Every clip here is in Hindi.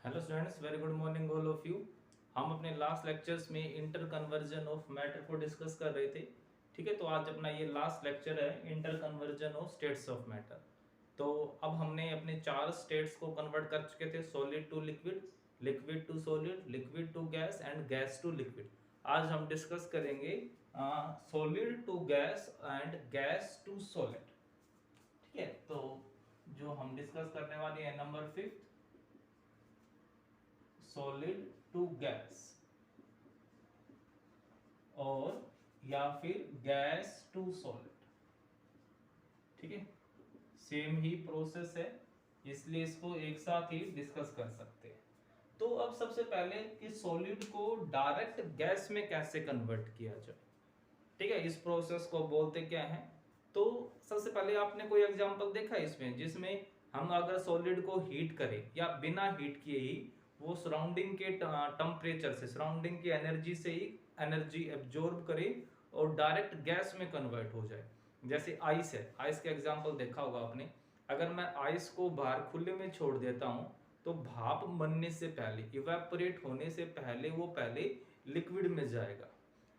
Hello students, very good morning all of you. हम अपने लास्ट लेक्चर्स में इंटर कन्वर्जन ऑफ मैटर को डिस्कस कर रहे थे। ठीक है, तो आज अपना ये लास्ट लेक्चर है inter conversion of states of matter. तो अब हमने अपने चार स्टेट्स को कन्वर्ट कर चुके थे, solid to liquid, liquid to solid, liquid to gas and gas to liquid. आज हम डिस्कस करेंगे solid to gas and gas to solid. ठीक है, तो जो हम डिस्कस करने वाले हैं number fifth, solid to gas और या फिर गैस टू सॉलिड। ठीक है, सेम ही प्रोसेस है, इसलिए इसको एक साथ ही डिस्कस कर सकते हैं। तो अब सबसे पहले कि सॉलिड को डायरेक्ट गैस में कैसे कन्वर्ट किया जाए। ठीक है, इस प्रोसेस को बोलते क्या है। तो सबसे पहले आपने कोई एग्जांपल देखा है इसमें, जिसमें हम अगर सॉलिड को हीट करें या बिना हीट किए ही वो सराउंडिंग के टेम्परेचर से, सराउंडिंग की एनर्जी से ही एनर्जी एब्जॉर्ब करे और डायरेक्ट गैस में कन्वर्ट हो जाए। जैसे आइस है, आइस का एग्जांपल देखा होगा आपने। अगर मैं आइस को बाहर खुले में छोड़ देता हूं तो भाप बनने से पहले, इवेपोरेट होने से पहले वो पहले लिक्विड में जाएगा,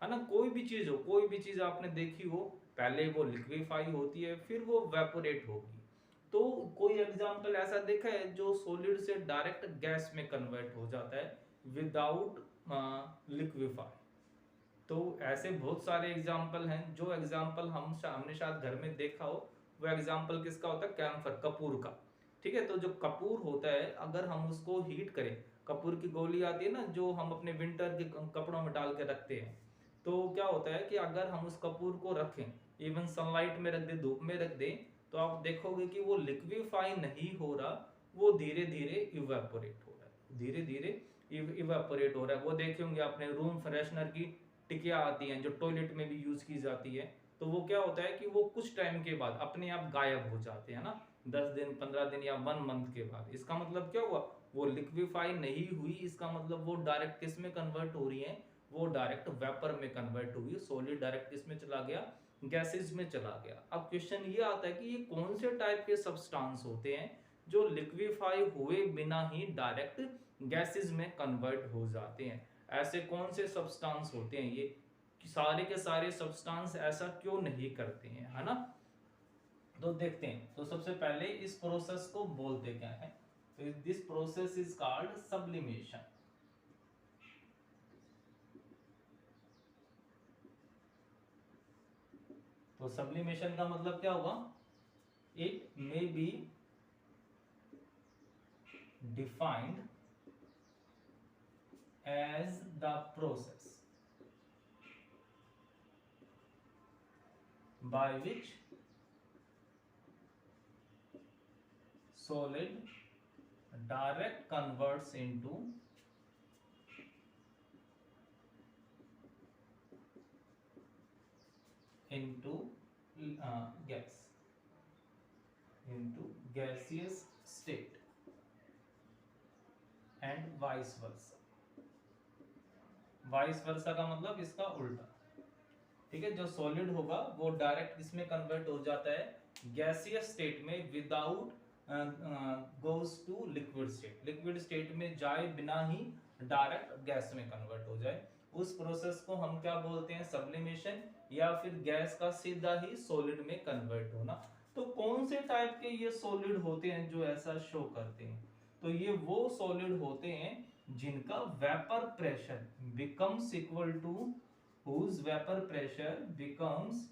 है ना। कोई भी चीज हो, कोई भी चीज आपने देखी हो, पहले वो लिक्विफाई होती है फिर वो वेपोरेट होगी। तो कोई एग्जांपल ऐसा देखा है जो सॉलिड से डायरेक्ट गैस में कन्वर्ट हो जाता है विदाउट लिक्विफाई। तो ऐसे बहुत सारे एग्जाम्पल हैं। जो एग्जाम्पल हमने शायद घर में देखा हो, वो एग्जाम्पल किसका होता है? कैम्फर, कपूर का। ठीक है, तो जो कपूर होता है अगर हम उसको हीट करें, कपूर की गोली आती है ना जो हम अपने विंटर के कपड़ों में डाल के रखते हैं, तो क्या होता है कि अगर हम उस कपूर को रखें, इवन सनलाइट में रख दे, धूप में रख दें, तो आप देखोगे कि वो लिक्विफाई नहीं हो रहा, वो धीरे धीरे इवेपोरेट हो रहा है, धीरे धीरे इवेपोरेट हो रहा है। वो देखे होंगे आपने रूम फ्रेशनर की टिकिया आती हैं जो टॉयलेट में भी यूज की जाती है, तो वो क्या होता है कि वो कुछ टाइम के बाद अपने आप गायब हो जाते हैं ना, 10 दिन 15 दिन या 1 मंथ के बाद। इसका मतलब क्या हुआ? वो लिक्विफाई नहीं हुई, इसका मतलब वो डायरेक्ट किस में कन्वर्ट हो रही है? वो डायरेक्ट वेपर में कन्वर्ट हुई। सॉलिड डायरेक्ट किस में चला गया? गैसेज में चला गया। अब क्वेश्चन ये आता है कि ये कौन से टाइप के सब्सटेंस होते हैं जो लिक्विफाई हुए बिना ही डायरेक्ट गैसेज में कन्वर्ट हो जाते हैं? ऐसे कौन से सब्सटेंस होते हैं ये कि सारे के सारे सब्सटेंस ऐसा क्यों नहीं करते हैं, है ना। तो देखते हैं। तो सबसे पहले इस प्रोसेस को बोलते क्या है? तो this process is called sublimation. तो सब्लिमेशन का मतलब क्या होगा? It may be defined as the process by which solid direct converts into gas, into gaseous state and vice versa। Vice versa का मतलब इसका उल्टा। ठीक है, जो सॉलिड होगा वो डायरेक्ट किसमें कन्वर्ट हो जाता है? गैसियस स्टेट में, without goes to liquid state, liquid state में जाए बिना ही डायरेक्ट गैस में कन्वर्ट हो जाए। उस प्रोसेस को हम क्या बोलते हैं? सब्लिमेशन, या फिर गैस का सीधा ही सॉलिड में कन्वर्ट होना। तो कौन से टाइप के ये सॉलिड होते हैं जो ऐसा शो करते हैं? तो ये वो सॉलिड होते हैं जिनका vapour pressure becomes equal to, whose vapor pressure becomes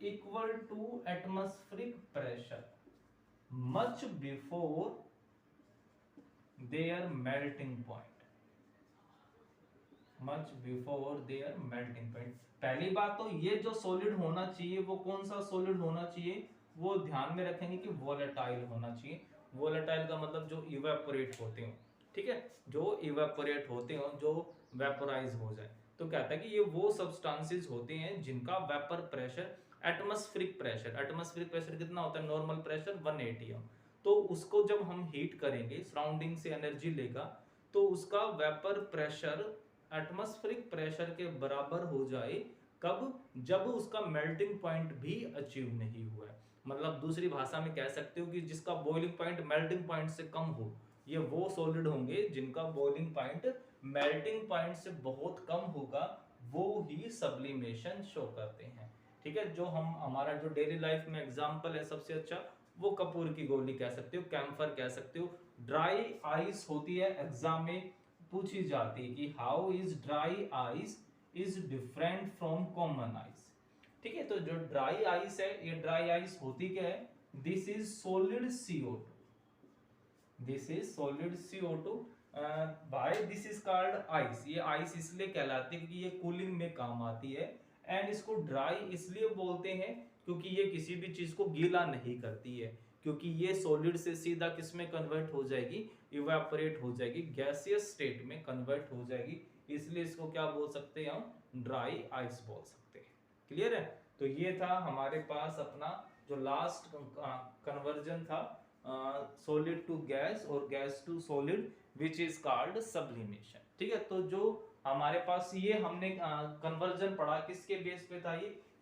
equal to atmospheric pressure much before their melting point, much before their melting point। पहली बात तो ये जो सॉलिड होना चाहिए वो कौन सा सॉलिड होना चाहिए? वो ध्यान में रखेंगे कि वोलेटाइल होना चाहिए। वोलेटाइल का मतलब जो इवेपोरेट होते हो, ठीक है, जो इवेपोरेट होते हो, जो वेपोराइज हो जाए। तो कहता है कि ये वो सब्सटेंसेस होते हैं जिनका vapour pressure, atmospheric pressure, atmospheric pressure कितना होता है? Normal pressure 1 atm। तो उसको जब हम हीट करेंगे, सराउंडिंग से एनर्जी लेगा, तो उसका वेपर प्रेशर एटमॉस्फेरिक प्रेशर के बराबर हो जाए। कब? जब उसका मेल्टिंग पॉइंट भी अचीव नहीं हुआ है। मतलब दूसरी भाषा में कह सकते हो कि जिसका बॉइलिंग पॉइंट मेल्टिंग पॉइंट से कम हो, ये वो सॉलिड होंगे जिनका बॉइलिंग पॉइंट मेल्टिंग पॉइंट से बहुत कम होगा, वो ही सब्लिमेशन शो करते हैं। ठीक है, जो हम हमारा जो डेली लाइफ में एग्जांपल है सबसे अच्छा, वो कपूर की गोली कह सकते हो, कैम्फर कह सकते हो। ड्राई आइस होती है, एग्जाम में पूछी जाती है कि how is dry ice is different from common ice. ठीक है, तो जो ड्राई आइस है, ये ड्राई आइस होती क्या है, this is solid CO2, this is solid CO2। Why this is called ice, ये आइस इसलिए कहलाती है क्योंकि ये कूलिंग में काम आती है। एंड इसको ड्राई इसलिए बोलते हैं क्योंकि ये किसी भी चीज को गीला नहीं करती है, क्योंकि ये सॉलिड से सीधा किस में कन्वर्ट हो जाएगी, इवेपोरेट हो जाएगी, गैसियस स्टेट में कन्वर्ट हो जाएगी, इसलिए इसको क्या बोल सकते हैं हम, ड्राई आइस बोल सकते हैं। क्लियर है, तो ये था हमारे पास अपना जो लास्ट कन्वर्जन था सॉलिड टू गैस और gas to solid, which is called sublimation. ठीक है, तो जो हमारे पास ये हमने कन्वर्जन पढ़ा किसके बेस पे था,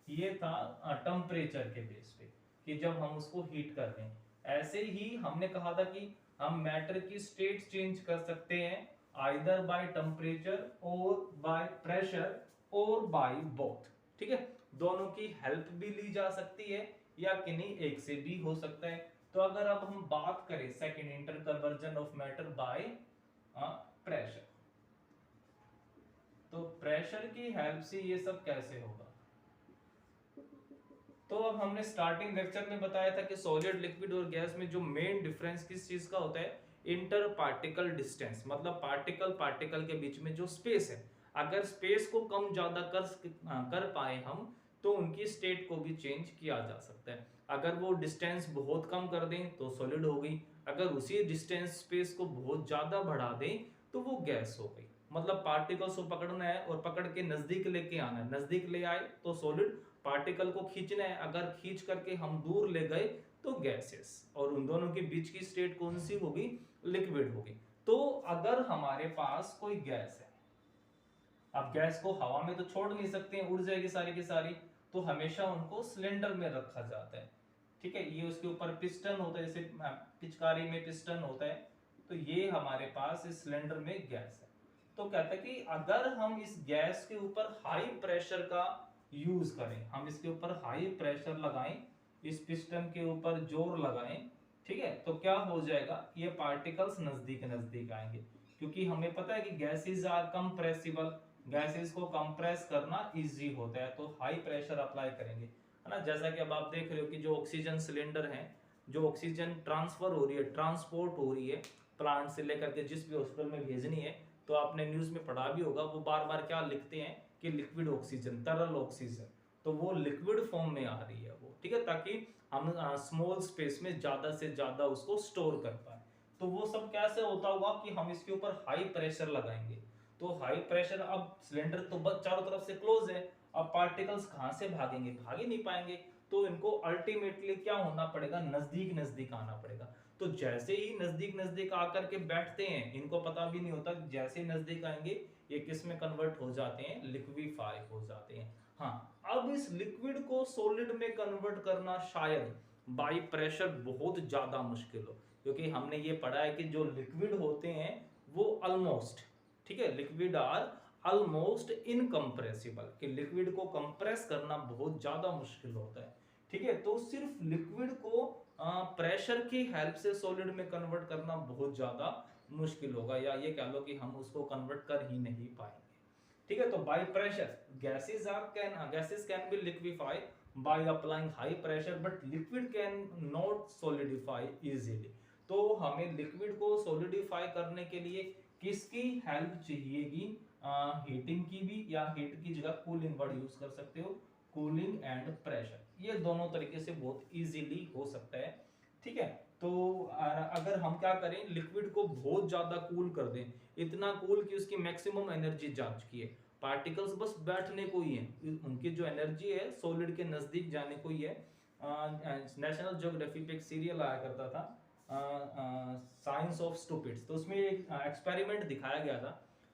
ये था टेम्परेचर के बेस पे, कि जब हम उसको हीट कर रहे हैं। ऐसे ही हमने कहा था कि हम मैटर की स्टेट चेंज कर सकते हैं आइदर बाय टेम्परेचर और बाय प्रेशर और बाय बोथ। ठीक है, दोनों की हेल्प भी ली जा सकती है या किन्हीं एक से भी हो सकता है। तो अगर अब हम बात करें second, inter conversion of matter by pressure, तो प्रेशर की हेल्प से ये सब कैसे होगा। तो अब हमने स्टार्टिंग लेक्चर में बताया था कि सॉलिड, लिक्विड और गैस में जो मेन डिफरेंस किस चीज का होता है, इंटर पार्टिकल डिस्टेंस, मतलब पार्टिकल पार्टिकल के बीच में जो स्पेस है, अगर स्पेस को कम ज्यादा कर पाए हम, तो उनकी स्टेट को भी चेंज किया जा सकता है। अगर वो डिस्टेंस बहुत कम कर दें तो सॉलिड हो गई, अगर उसी डिस्टेंस स्पेस को बहुत ज्यादा बढ़ा दें तो वो गैस हो गई। मतलब पार्टिकल्स को पकड़ना है और पकड़ के नजदीक लेके आना है, नजदीक ले आए तो सॉलिड, पार्टिकल को खींचना है, अगर खींच करके हम दूर ले गए तो गैसेस, और उन दोनों के बीच की स्टेट कौन सी होगी, लिक्विड होगी। तो अगर हमारे पास कोई गैस है, अब गैस को हवा में तो छोड़ नहीं सकते हैं, उड़ जाएगी सारी की सारी, तो हमेशा उनको सिलेंडर में रखा जाता है। ठीक है, ये उसके ऊपर पिस्टन होता है, जैसे पिचकारी में पिस्टन होता है, तो ये हमारे पास इस सिलेंडर में गैस है। तो कहता है कि अगर हम इस गैस के ऊपर हाई प्रेशर का यूज करें, हम इसके ऊपर हाई प्रेशर लगाएं, इस पिस्टन के ऊपर जोर लगाएं, ठीक है, तो क्या हो जाएगा, ये पार्टिकल्स नजदीक नजदीक आएंगे, क्योंकि हमें पता है कि गैसेस आर कंप्रेसिबल, गैसेस को कंप्रेस करना इजी होता है, तो हाई प्रेशर अप्लाई करेंगे, है ना। जैसा कि अब आप देख रहे हो कि जो ऑक्सीजन सिलेंडर है, जो ऑक्सीजन ट्रांसफर हो रही है, ट्रांसपोर्ट हो रही है प्लांट से लेकर के जिस भी हॉस्पिटल में भेजनी है, तो आपने न्यूज में पढ़ा भी होगा, वो बार बार क्या लिखते हैं कि लिक्विड ऑक्सीजन, तरल ऑक्सीजन, तो वो लिक्विड फॉर्म में आ रही है वो, ठीक है, ताकि हम स्मॉल स्पेस में ज्यादा से ज्यादा उसको स्टोर कर पाए। तो वो सब कैसे होता होगा कि हम इसके ऊपर हाई प्रेशर लगाएंगे, तो हाई प्रेशर, अब सिलेंडर तो बस चारों तरफ से क्लोज है, अब पार्टिकल्स कहां से भागेंगे, भाग ही नहीं पाएंगे, तो इनको अल्टीमेटली क्या होना पड़ेगा, नजदीक नजदीक आना पड़ेगा। तो जैसे ही नजदीक नजदीक आकर के बैठते हैं, इनको पता भी नहीं होता, जैसे ही नजदीक आएंगे ये किस में कन्वर्ट हो जाते हैं, लिक्विफाई हो जाते हैं। हाँ, अब इस लिक्विड को सॉलिड में कन्वर्ट करना शायद बाई प्रेशर बहुत ज्यादा मुश्किल हो, क्योंकि हमने ये पढ़ा है कि जो लिक्विड होते हैं वो ऑलमोस्ट, ठीक है, लिक्विड आर ऑलमोस्ट इनकम्प्रेसिबल, कि लिक्विड को कंप्रेस करना बहुत ज्यादा मुश्किल होता है। ठीक है, तो सिर्फ लिक्विड को प्रेशर की हेल्प से सॉलिड में कन्वर्ट करना बहुत ज्यादा मुश्किल होगा, या ये कह लो कि हम उसको कन्वर्ट कर ही नहीं पाएंगे। ठीक है, तो by pressure gases can be liquefy by applying high pressure, but liquid can not solidify easily. तो हमें लिक्विड को सॉलिडिफाई करने के लिए किसकी हेल्प चाहिएगी, हीटिंग की भी, या हीट की जगह कूलिंग वर्ड यूज कर सकते हो, कूलिंग एंड प्रेशर, ये दोनों तरीके से बहुत इजीली हो सकता है। ठीक है, तो अगर हम क्या करें, लिक्विड को बहुत ज्यादा कूल कर दें, इतना कूल कि उसकी मैक्सिमम एनर्जी जा चुकी है, पार्टिकल्स बस बैठने को ही है, उनकी जो एनर्जी है सॉलिड के नजदीक जाने को ही है। नेशनल ज्योग्राफी पे एक सीरियल आया करता था, साइंस ऑफ स्टूपिड्स, तो उसमें एक एक्सपेरिमेंट दिखाया गया था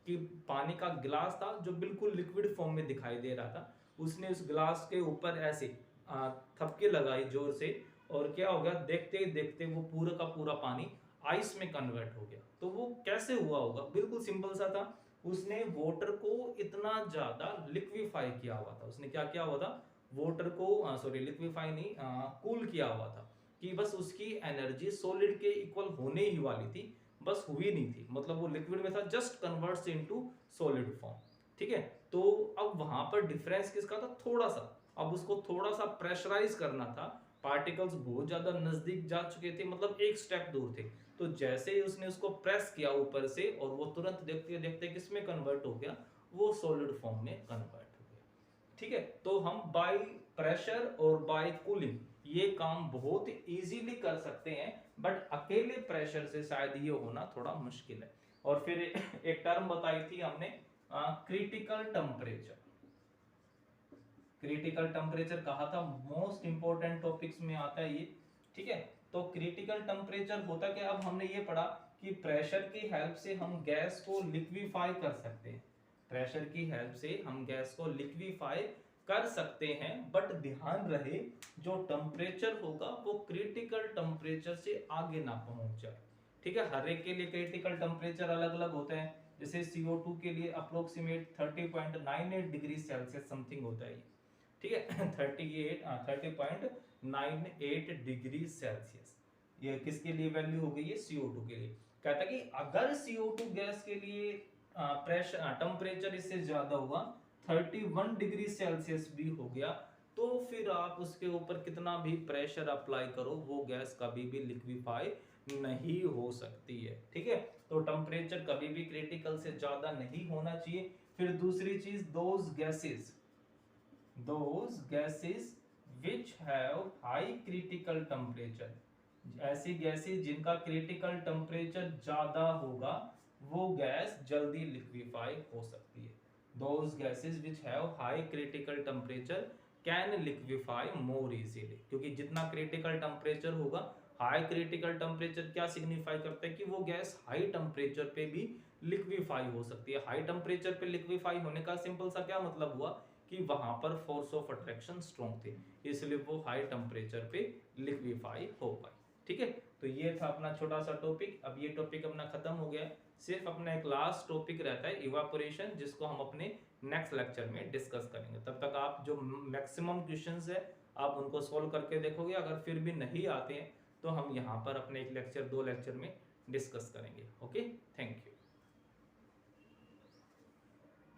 कि पानी का गिलास था जो बिल्कुल लिक्विड फॉर्म में दिखाई दे रहा था, उसने उस गिलास के ऊपर ऐसे थपकी लगाई जोर से, और क्या हो गया, देखते ही देखते वो पूरा का पूरा पानी आइस में कन्वर्ट हो गया। तो वो कैसे हुआ होगा? बिल्कुल सिंपल सा था, उसने वाटर को इतना ज्यादा लिक्विफाई किया हुआ था। उसने क्या किया हुआ था? वाटर को सॉरी लिक्विफाई नहीं, कूल किया हुआ था कि बस उसकी एनर्जी सॉलिड के इक्वल होने ही वाली थी, बस हुई नहीं थी। मतलब वो लिक्विड में था, just converts into solid form. ठीक है, तो अब वहां पर डिफरेंस किसका था? थोड़ा सा। अब उसको थोड़ा सा प्रेशराइज करना था, पार्टिकल्स बहुत ज्यादा नजदीक जा चुके थे, मतलब एक स्टेप दूर थे। तो जैसे ही उसने उसको प्रेस किया ऊपर से, और वो तुरंत देखते देखते किसमें कन्वर्ट हो गया? वो सॉलिड फॉर्म में कन्वर्ट हो गया। ठीक है, तो हम बाय प्रेशर और बाय कूलिंग ये काम बहुत इजीली कर सकते हैं, बट अकेले प्रेशर से शायद ये होना थोड़ा मुश्किल है। और फिर एक टर्म बताई थी हमने, क्रिटिकल टेम्परेचर। क्रिटिकल टेम्परेचर कहा था मोस्ट इंपोर्टेंट टॉपिक्स में आता है ये। ठीक है, तो क्रिटिकल टेम्परेचर होता क्या? अब हमने ये पढ़ा कि प्रेशर की हेल्प से हम गैस को लिक्विफाई कर सकते हैं। प्रेशर की हेल्प से हम गैस को लिक्विफाई कर सकते हैं, बट ध्यान रहे जो टेम्परेचर होगा वो क्रिटिकल टेम्परेचर से आगे ना पहुंच जाए। ठीक है, हर एक के लिए क्रिटिकल टेम्परेचर अलग अलग होते हैं। जैसे CO2 के लिए अप्रोक्सीमेट 30.98 डिग्री सेल्सियस समथिंग होता है। ठीक है 30.98 डिग्री सेल्सियस, ये किसके लिए वैल्यू हो गई है? CO2 के लिए। कहता है कि अगर CO2 गैस के लिए प्रेशर टेम्परेचर इससे ज्यादा हुआ, 31 डिग्री सेल्सियस भी हो गया, तो फिर आप उसके ऊपर कितना भी प्रेशर अप्लाई करो, वो गैस कभी भी लिक्विफाई नहीं हो सकती है। ठीक है, तो टेम्परेचर कभी भी क्रिटिकल से ज्यादा नहीं होना चाहिए। फिर दूसरी चीज, those gases which have high critical temperature, ऐसी गैसेस जिनका क्रिटिकल टेम्परेचर ज्यादा होगा, वो गैस जल्दी लिक्विफाई हो सकती है। those gases which have high critical temperature can liquefy more easily, क्योंकि जितना क्रिटिकल टेम्परेचर होगा, हाई क्रिटिकल टेम्परेचर क्या सिग्निफाई करता है? कि वो गैस हाई टेम्परेचर पे भी लिक्विफाई हो सकती है। हाई टेम्परेचर पे लिक्विफाई होने का सिंपल सा क्या मतलब हुआ? कि वहां पर फोर्स ऑफ अट्रैक्शन स्ट्रॉन्ग थे, इसलिए वो हाई टेम्परेचर पे लिक्विफाई हो पाई। ठीक है, तो ये था अपना छोटा सा टॉपिक। अब ये टॉपिक अपना खत्म हो गया है, सिर्फ अपना एक लास्ट टॉपिक रहता है इवापोरेशन, जिसको हम अपने नेक्स्ट लेक्चर में डिस्कस करेंगे। तब तक आप जो मैक्सिमम क्वेश्चंस है आप उनको सॉल्व करके देखोगे। अगर फिर भी नहीं आते हैं तो हम यहाँ पर अपने एक लेक्चर, 2 लेक्चर में डिस्कस करेंगे। Okay, thank you.